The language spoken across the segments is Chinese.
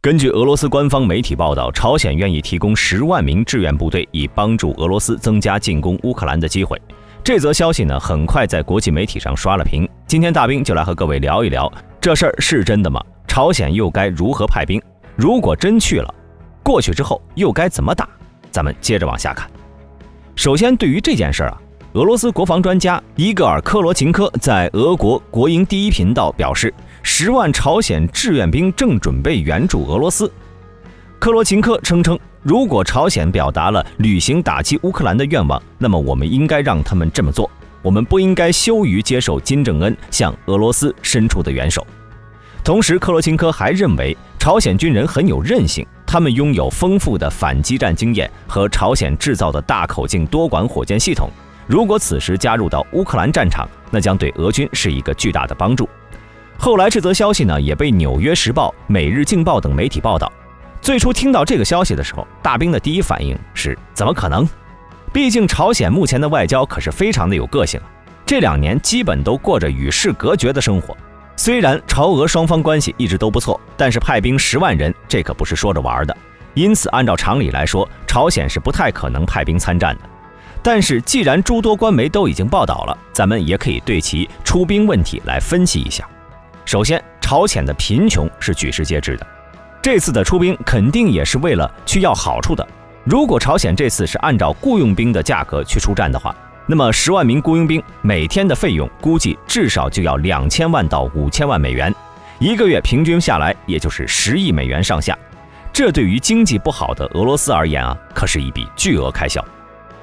根据俄罗斯官方媒体报道，朝鲜愿意提供10万名志愿部队，以帮助俄罗斯增加进攻乌克兰的机会。这则消息呢，很快在国际媒体上刷了屏。今天大兵就来和各位聊一聊，这事儿是真的吗？朝鲜又该如何派兵？如果真去了，过去之后又该怎么打？咱们接着往下看。首先，对于这件事啊，俄罗斯国防专家伊戈尔·科罗琴科在俄国国营第一频道表示，10万朝鲜志愿兵正准备援助俄罗斯。科罗琴科称，如果朝鲜表达了履行打击乌克兰的愿望，那么我们应该让他们这么做，我们不应该羞于接受金正恩向俄罗斯伸出的援手。同时，克罗钦科还认为朝鲜军人很有韧性，他们拥有丰富的反击战经验和朝鲜制造的大口径多管火箭系统，如果此时加入到乌克兰战场，那将对俄军是一个巨大的帮助。后来这则消息呢，也被《纽约时报》、《每日镜报》等媒体报道。最初听到这个消息的时候，大兵的第一反应是怎么可能？毕竟朝鲜目前的外交可是非常的有个性，这2年基本都过着与世隔绝的生活。虽然朝俄双方关系一直都不错，但是派兵10万人，这可不是说着玩的。因此按照常理来说，朝鲜是不太可能派兵参战的。但是既然诸多官媒都已经报道了，咱们也可以对其出兵问题来分析一下。首先，朝鲜的贫穷是举世皆知的，这次的出兵肯定也是为了去要好处的。如果朝鲜这次是按照雇佣兵的价格去出战的话，那么10万名雇佣兵每天的费用估计至少就要2000万到5000万美元，一个月平均下来也就是10亿美元上下。这对于经济不好的俄罗斯而言啊，可是一笔巨额开销。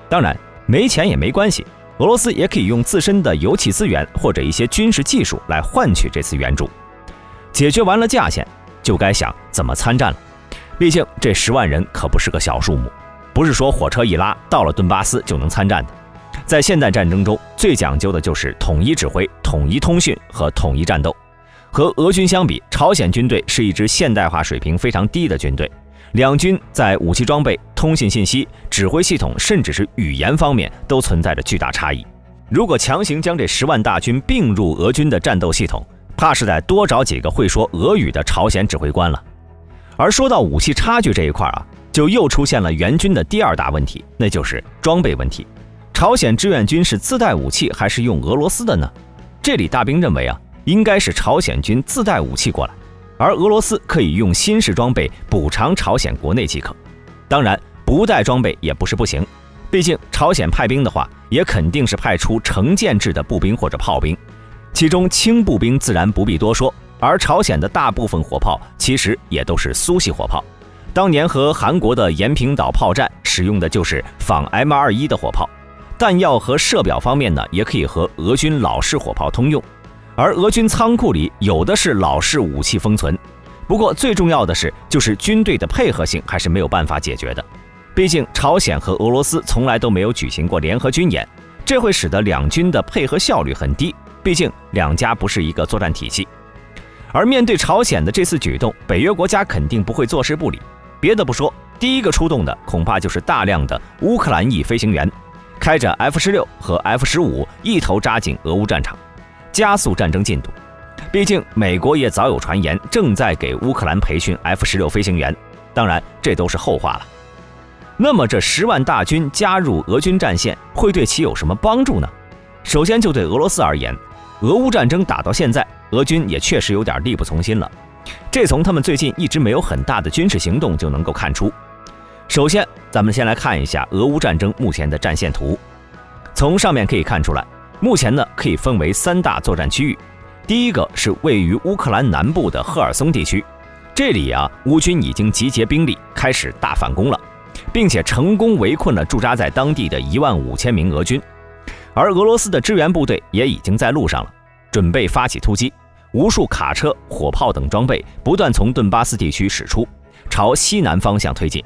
当然，没钱也没关系，俄罗斯也可以用自身的油气资源或者一些军事技术来换取这次援助。解决完了价钱，就该想怎么参战了。毕竟这10万人可不是个小数目，不是说火车一拉到了顿巴斯就能参战的。在现代战争中，最讲究的就是统一指挥、统一通讯和统一战斗。和俄军相比，朝鲜军队是一支现代化水平非常低的军队，两军在武器装备、通信信息、指挥系统甚至是语言方面都存在着巨大差异。如果强行将这10万大军并入俄军的战斗系统，怕是得多找几个会说俄语的朝鲜指挥官了。而说到武器差距这一块啊，就又出现了援军的第2大问题，那就是装备问题。朝鲜志愿军是自带武器还是用俄罗斯的呢？这里大兵认为啊，应该是朝鲜军自带武器过来，而俄罗斯可以用新式装备补偿朝鲜国内即可。当然，不带装备也不是不行，毕竟朝鲜派兵的话，也肯定是派出成建制的步兵或者炮兵，其中轻步兵自然不必多说，而朝鲜的大部分火炮其实也都是苏系火炮。当年和韩国的延平岛炮战使用的就是仿 M21 的火炮。弹药和射表方面呢，也可以和俄军老式火炮通用，而俄军仓库里有的是老式武器封存。不过最重要的是，就是军队的配合性还是没有办法解决的。毕竟朝鲜和俄罗斯从来都没有举行过联合军演，这会使得两军的配合效率很低，毕竟两家不是一个作战体系。而面对朝鲜的这次举动，北约国家肯定不会坐视不理。别的不说，第一个出动的恐怕就是大量的乌克兰裔飞行员，开着 F-16 和 F-15一头扎进俄乌战场，加速战争进度。毕竟美国也早有传言正在给乌克兰培训 F-16 飞行员，当然这都是后话了。那么这10万大军加入俄军战线会对其有什么帮助呢？首先就对俄罗斯而言，俄乌战争打到现在，俄军也确实有点力不从心了，这从他们最近一直没有很大的军事行动就能够看出。首先咱们先来看一下俄乌战争目前的战线图。从上面可以看出来，目前呢可以分为3大作战区域。第一个是位于乌克兰南部的赫尔松地区，这里啊乌军已经集结兵力开始大反攻了，并且成功围困了驻扎在当地的15000名俄军。而俄罗斯的支援部队也已经在路上了，准备发起突击，无数卡车、火炮等装备不断从顿巴斯地区驶出，朝西南方向推进。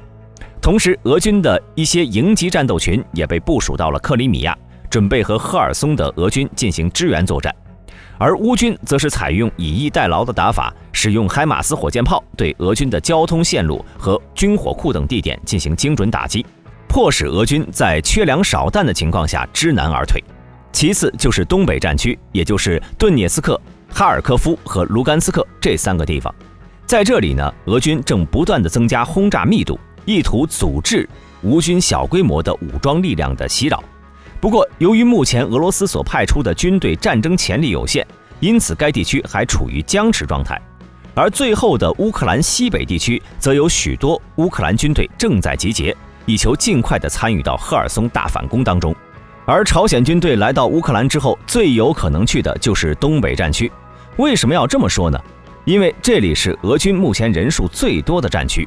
同时，俄军的一些营级战斗群也被部署到了克里米亚，准备和赫尔松的俄军进行支援作战。而乌军则是采用以逸待劳的打法，使用海马斯火箭炮对俄军的交通线路和军火库等地点进行精准打击，迫使俄军在缺粮少弹的情况下知难而退。其次就是东北战区，也就是顿涅斯克、哈尔科夫和卢甘斯克这3个地方。在这里呢，俄军正不断地增加轰炸密度，意图阻止吴军小规模的武装力量的袭扰。不过，由于目前俄罗斯所派出的军队战争潜力有限，因此该地区还处于僵持状态。而最后的乌克兰西北地区，则有许多乌克兰军队正在集结，以求尽快地参与到赫尔松大反攻当中。而朝鲜军队来到乌克兰之后，最有可能去的就是东北战区。为什么要这么说呢？因为这里是俄军目前人数最多的战区，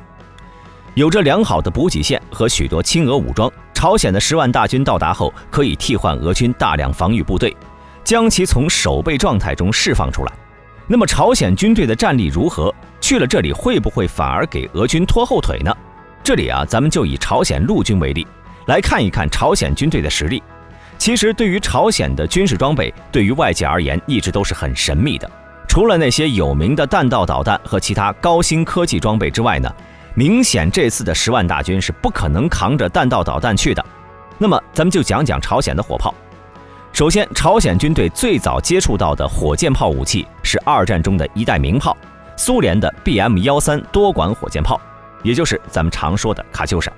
有着良好的补给线和许多亲俄武装。朝鲜的10万大军到达后，可以替换俄军大量防御部队，将其从守备状态中释放出来。那么朝鲜军队的战力如何？去了这里会不会反而给俄军拖后腿呢？这里咱们就以朝鲜陆军为例，来看一看朝鲜军队的实力。其实对于朝鲜的军事装备，对于外界而言一直都是很神秘的。除了那些有名的弹道导弹和其他高新科技装备之外呢，明显这次的10万大军是不可能扛着弹道导弹去的。那么咱们就讲讲朝鲜的火炮。首先，朝鲜军队最早接触到的火箭炮武器是2战中的一代名炮，苏联的 BM-13多管火箭炮，也就是咱们常说的卡秋莎。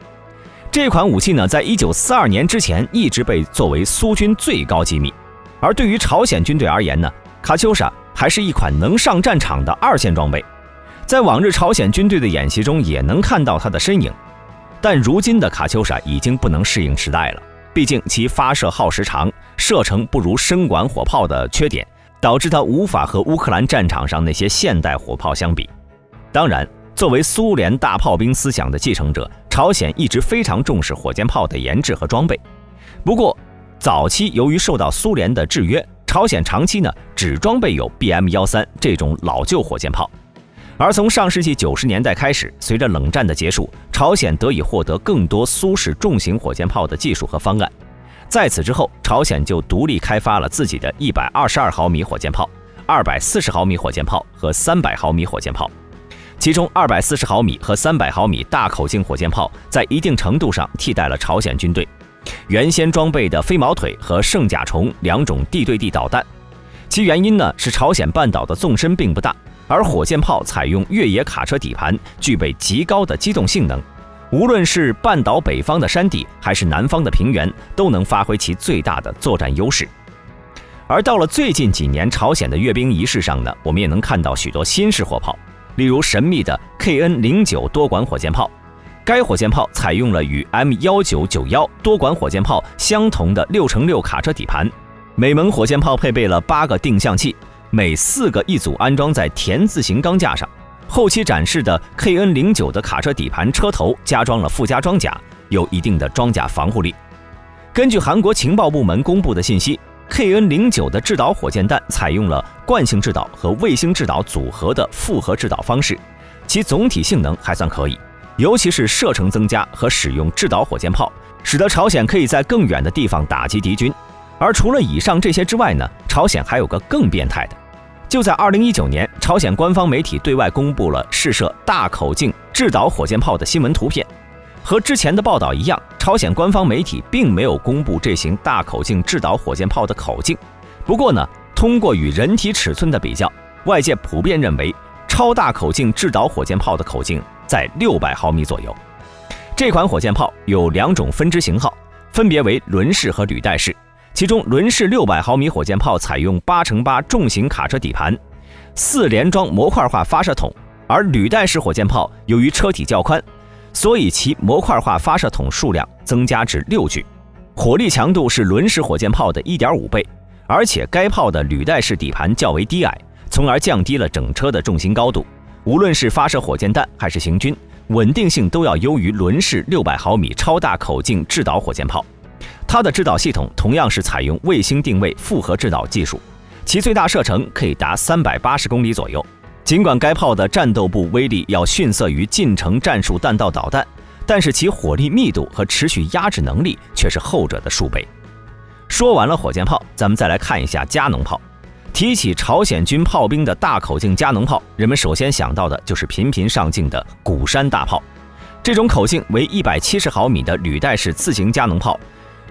这款武器呢，在1942年之前一直被作为苏军最高机密。而对于朝鲜军队而言呢，卡秋莎还是一款能上战场的2线装备，在往日朝鲜军队的演习中也能看到它的身影。但如今的卡秋莎已经不能适应时代了，毕竟其发射耗时长，射程不如深管火炮的缺点，导致它无法和乌克兰战场上那些现代火炮相比。当然，作为苏联大炮兵思想的继承者，朝鲜一直非常重视火箭炮的研制和装备。不过，早期由于受到苏联的制约，朝鲜长期呢只装备有 BM-13这种老旧火箭炮。而从上世纪90年代开始，随着冷战的结束，朝鲜得以获得更多苏式重型火箭炮的技术和方案。在此之后，朝鲜就独立开发了自己的122毫米火箭炮、240毫米火箭炮和300毫米火箭炮。其中240毫米和300毫米大口径火箭炮在一定程度上替代了朝鲜军队原先装备的飞毛腿和圣甲虫2种地对地导弹。其原因呢是朝鲜半岛的纵深并不大，而火箭炮采用越野卡车底盘，具备极高的机动性能，无论是半岛北方的山地还是南方的平原，都能发挥其最大的作战优势。而到了最近几年朝鲜的阅兵仪式上呢，我们也能看到许多新式火炮，例如神秘的 KN-09多管火箭炮。该火箭炮采用了与 M1991多管火箭炮相同的6×6卡车底盘，每门火箭炮配备了8个定向器，每4个一组安装在田字形钢架上。后期展示的 KN-09的卡车底盘车头加装了附加装甲，有一定的装甲防护力。根据韩国情报部门公布的信息， KN-09的制导火箭弹采用了惯性制导和卫星制导组合的复合制导方式，其总体性能还算可以，尤其是射程增加和使用制导火箭炮，使得朝鲜可以在更远的地方打击敌军。而除了以上这些之外呢，朝鲜还有个更变态的。就在2019年，朝鲜官方媒体对外公布了试射大口径制导火箭炮的新闻图片。和之前的报道一样，朝鲜官方媒体并没有公布这型大口径制导火箭炮的口径。不过呢，通过与人体尺寸的比较，外界普遍认为超大口径制导火箭炮的口径在600毫米左右。这款火箭炮有2种分支型号，分别为轮式和履带式。其中轮式600毫米火箭炮采用8×8重型卡车底盘，4连装模块化发射筒，而履带式火箭炮由于车体较宽，所以其模块化发射筒数量增加至6具，火力强度是轮式火箭炮的 1.5 倍，而且该炮的履带式底盘较为低矮，从而降低了整车的重心高度，无论是发射火箭弹还是行军，稳定性都要优于轮式600毫米超大口径制导火箭炮。它的制导系统同样是采用卫星定位复合制导技术，其最大射程可以达380公里左右。尽管该炮的战斗部威力要逊色于近程战术弹道导弹，但是其火力密度和持续压制能力却是后者的数倍。说完了火箭炮，咱们再来看一下加农炮。提起朝鲜军炮兵的大口径加农炮，人们首先想到的就是频频上镜的鼓山大炮。这种口径为170毫米的履带式自行加农炮，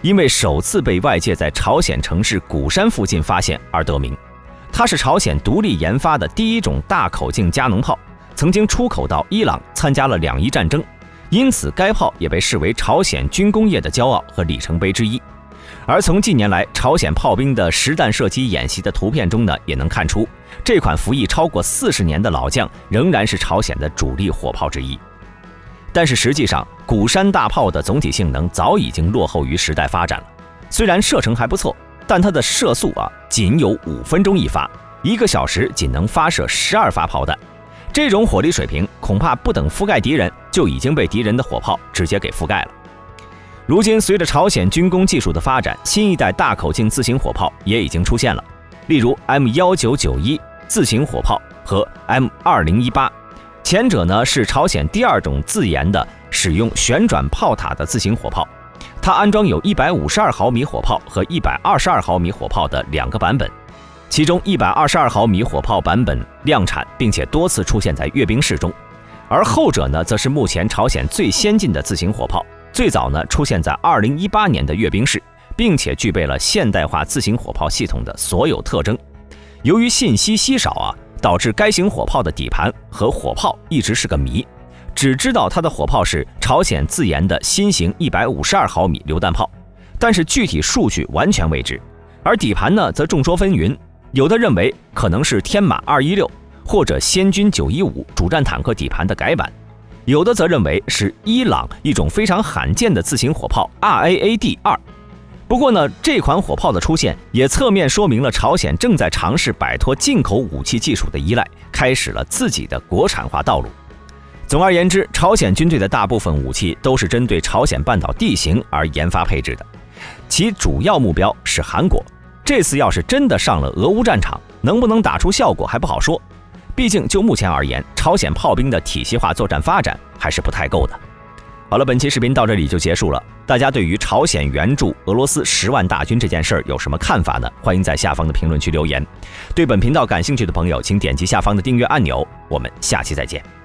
因为首次被外界在朝鲜城市鼓山附近发现而得名。它是朝鲜独立研发的第一种大口径加农炮，曾经出口到伊朗，参加了2伊战争，因此该炮也被视为朝鲜军工业的骄傲和里程碑之一。而从近年来朝鲜炮兵的实弹射击演习的图片中呢，也能看出这款服役超过40年的老将仍然是朝鲜的主力火炮之一。但是实际上，鼓山大炮的总体性能早已经落后于时代发展了。虽然射程还不错，但它的射速仅有5分钟一发，1个小时仅能发射12发炮弹。这种火力水平，恐怕不等覆盖敌人，就已经被敌人的火炮直接给覆盖了。如今，随着朝鲜军工技术的发展，新一代大口径自行火炮也已经出现了，例如 M1991 自行火炮和 M2018。前者呢是朝鲜第2种自研的使用旋转炮塔的自行火炮，它安装有152毫米火炮和122毫米火炮的2个版本，其中122毫米火炮版本量产，并且多次出现在阅兵式中，而后者呢则是目前朝鲜最先进的自行火炮，最早呢出现在2018年的阅兵式，并且具备了现代化自行火炮系统的所有特征。由于信息稀少导致该型火炮的底盘和火炮一直是个谜，只知道它的火炮是朝鲜自研的新型152毫米榴弹炮，但是具体数据完全未知。而底盘呢则众说纷纭，有的认为可能是天马216或者暹军915主战坦克底盘的改版，有的则认为是伊朗一种非常罕见的自行火炮 RAAD-2。不过呢，这款火炮的出现也侧面说明了朝鲜正在尝试摆脱进口武器技术的依赖，开始了自己的国产化道路。总而言之，朝鲜军队的大部分武器都是针对朝鲜半岛地形而研发配置的，其主要目标是韩国。这次要是真的上了俄乌战场，能不能打出效果还不好说，毕竟就目前而言，朝鲜炮兵的体系化作战发展还是不太够的。好了，本期视频到这里就结束了。大家对于朝鲜援助俄罗斯10万大军这件事儿有什么看法呢？欢迎在下方的评论区留言。对本频道感兴趣的朋友，请点击下方的订阅按钮。我们下期再见。